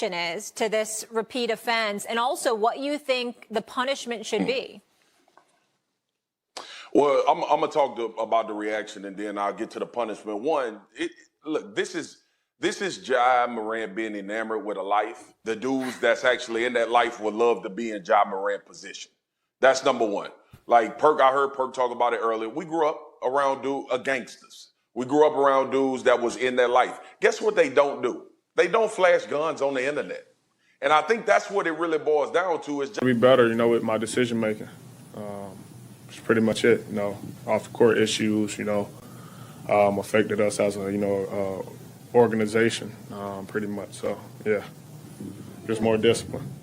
is to this repeat offense, and also what you think the punishment should be. Well, I'm gonna talk about the reaction, and then I'll get to the punishment. One, look, this is Ja Morant being enamored with a life. The dudes that's actually in that life would love to be in Ja Morant position. That's number one. Like Perk, I heard Perk talk about it earlier. We grew up around gangsters. We grew up around dudes that was in that life. Guess what they don't do? They don't flash guns on the internet. And I think that's what it really boils down to is be better, with my decision making. That's pretty much it. Off the court issues, affected us as a organization, pretty much. So yeah, just more discipline.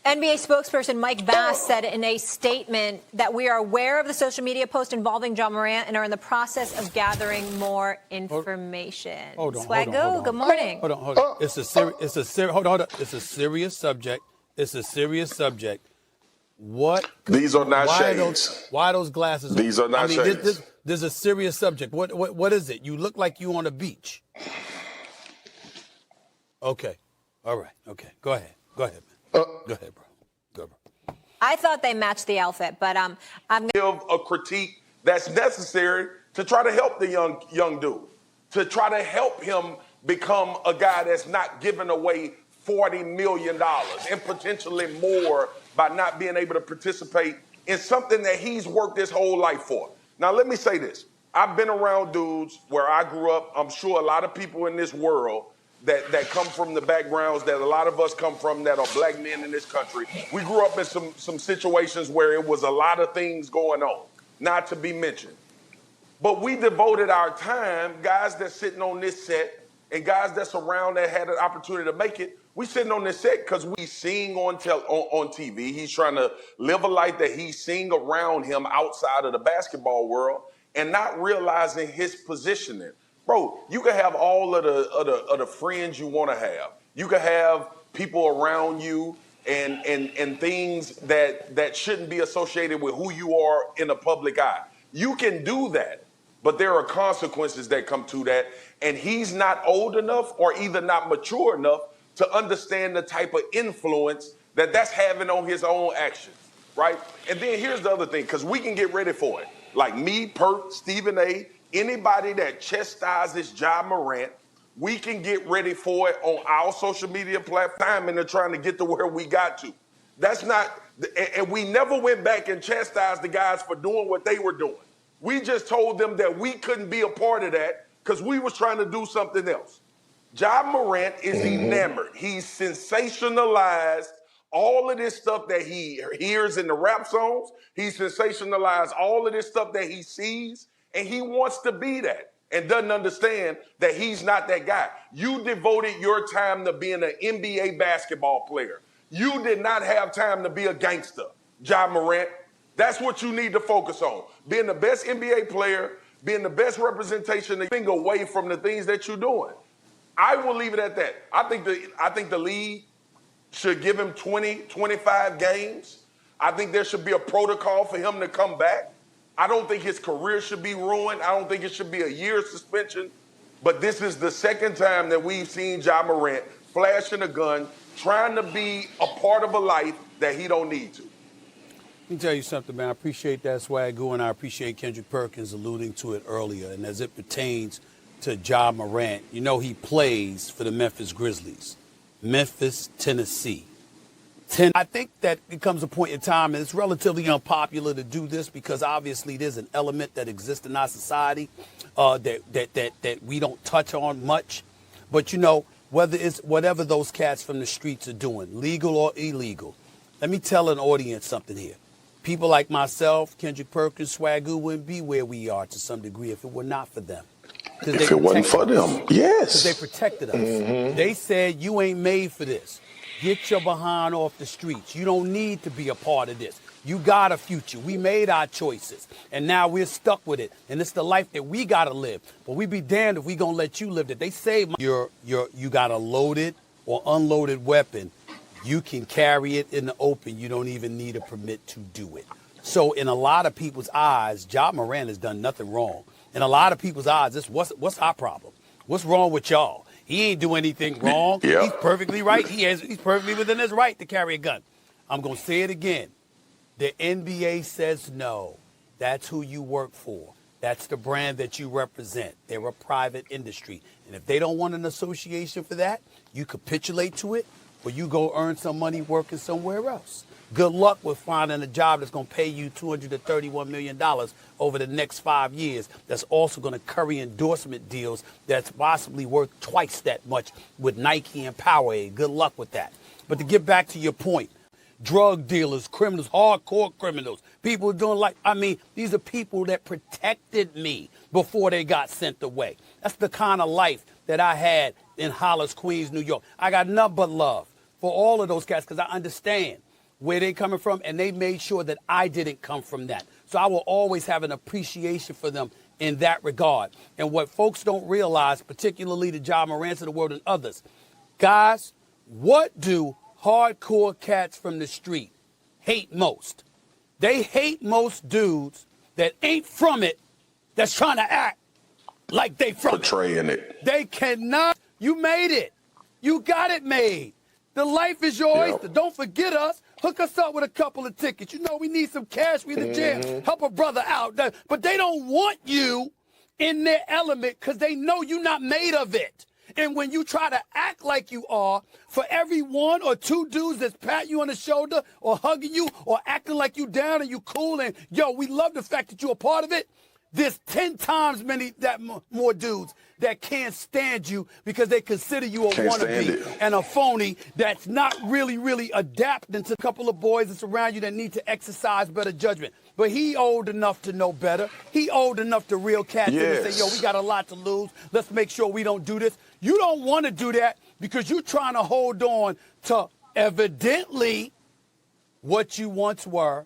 NBA spokesperson Mike Bass said in a statement that we are aware of the social media post involving Ja Morant and are in the process of gathering more information. Hold on. Good morning. Hold on. It's a serious subject. It's a serious subject. What? These are not shades. Why those glasses? These are not shades. There's a serious subject. What is it? You look like you on a beach. Okay. All right. Okay. Go ahead, man. Go ahead, bro. I thought they matched the outfit, but I'm going to give a critique that's necessary to try to help the young dude, to try to help him become a guy that's not giving away $40 million and potentially more by not being able to participate in something that he's worked his whole life for. Now, let me say this. I've been around dudes where I grew up. I'm sure a lot of people in this world that come from the backgrounds that a lot of us come from that are black men in this country. We grew up in some situations where it was a lot of things going on, not to be mentioned. But we devoted our time, guys that's sitting on this set and guys that's around that had an opportunity to make it. We sitting on this set because we seeing on TV. He's trying to live a life that he's seeing around him outside of the basketball world and not realizing his positioning. Bro, you can have all of the friends you want to have. You can have people around you and things that shouldn't be associated with who you are in the public eye. You can do that, but there are consequences that come to that. And he's not old enough or either not mature enough to understand the type of influence that's having on his own actions, right? And then here's the other thing, because we can get ready for it. Like me, Perk, Stephen A., anybody that chastises Ja Morant, we can get ready for it on our social media platform, and they're trying to get to where we got to. That's not, and we never went back and chastised the guys for doing what they were doing. We just told them that we couldn't be a part of that because we was trying to do something else. Ja Morant is enamored. He's sensationalized all of this stuff that he hears in the rap songs. He's sensationalized all of this stuff that he sees, and he wants to be that and doesn't understand that he's not that guy. You devoted your time to being an NBA basketball player. You did not have time to be a gangster, Ja Morant. That's what you need to focus on. Being the best NBA player, being the best representation, being away from the things that you're doing. I will leave it at that. I think the league should give him 20, 25 games. I think there should be a protocol for him to come back. I don't think his career should be ruined. I don't think it should be a year suspension. But this is the second time that we've seen Ja Morant flashing a gun, trying to be a part of a life that he don't need to. Let me tell you something, man. I appreciate that, Swagoo, and I appreciate Kendrick Perkins alluding to it earlier. And as it pertains to Ja Morant, he plays for the Memphis Grizzlies, Memphis, Tennessee. I think that it comes a point in time, and it's relatively unpopular to do this because obviously there's an element that exists in our society that we don't touch on much. But, whether it's whatever those cats from the streets are doing, legal or illegal, let me tell an audience something here. People like myself, Kendrick Perkins, Swagoo wouldn't be where we are to some degree if it were not for them. If it wasn't for them, yes. Because they protected us. They said, you ain't made for this. Get your behind off the streets. You don't need to be a part of this. You got a future. We made our choices. And now we're stuck with it. And it's the life that we got to live. But we be damned if we going to let you live it. They say you got a loaded or unloaded weapon. You can carry it in the open. You don't even need a permit to do it. So in a lot of people's eyes, Ja Morant has done nothing wrong. In a lot of people's eyes, what's our problem? What's wrong with y'all? He ain't do anything wrong. Yep. He's perfectly right. He's perfectly within his right to carry a gun. I'm going to say it again. The NBA says no. That's who you work for. That's the brand that you represent. They're a private industry. And if they don't want an association for that, you capitulate to it or you go earn some money working somewhere else. Good luck with finding a job that's going to pay you $231 million over the next 5 years. That's also going to curry endorsement deals that's possibly worth twice that much with Nike and Powerade. Good luck with that. But to get back to your point, drug dealers, criminals, hardcore criminals, people doing these are people that protected me before they got sent away. That's the kind of life that I had in Hollis, Queens, New York. I got nothing but love for all of those cats because I understand where they're coming from, and they made sure that I didn't come from that. So I will always have an appreciation for them in that regard. And what folks don't realize, particularly the Ja Morants of the world and others, guys, what do hardcore cats from the street hate most? They hate most dudes that ain't from it, that's trying to act like they from Portraying it. They cannot. You made it. You got it made. The life is your oyster. Don't forget us. Hook us up with a couple of tickets. You know we need some cash. We in the jam. Help a brother out. But they don't want you in their element because they know you're not made of it. And when you try to act like you are, for every one or two dudes that's patting you on the shoulder or hugging you or acting like you down and you cool and, yo, we love the fact that you're a part of it, there's 10 times more dudes that can't stand you because they consider you a wannabe and a phony that's not really adapting to a couple of boys that's around you that need to exercise better judgment. But he old enough to know better. He old enough to reel cats in and say, yo, we got a lot to lose. Let's make sure we don't do this. You don't want to do that because you're trying to hold on to evidently what you once were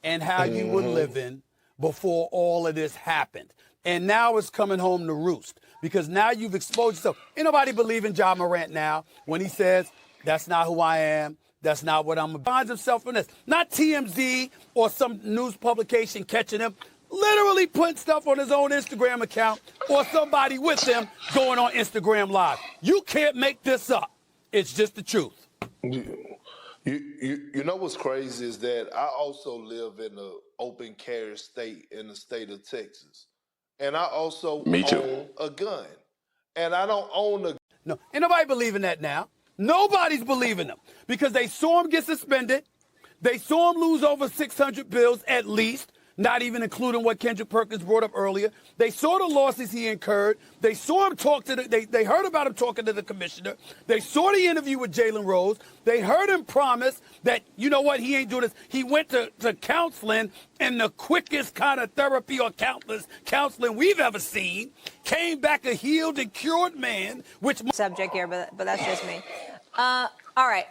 and how you were living before all of this happened. And now it's coming home to roost because now you've exposed yourself. Ain't nobody believe in Ja Morant now when he says, that's not who I am. That's not what I'm about. Finds himself in this. Not TMZ or some news publication catching him, literally putting stuff on his own Instagram account or somebody with him going on Instagram Live. You can't make this up. It's just the truth. You know what's crazy is that I also live in an open carry state in the state of Texas. And I also own a gun. And I don't own a... No, ain't nobody believing that now. Nobody's believing them because they saw him get suspended. They saw him lose over 600 bills at least, not even including what Kendrick Perkins brought up earlier. They saw the losses he incurred. They saw him talk to they heard about him talking to the commissioner. They saw the interview with Jalen Rose. They heard him promise that, you know what, he ain't doing this. He went to counseling, and the quickest kind of therapy or counseling we've ever seen, came back a healed and cured man, which... Subject here, but that's just me. All right.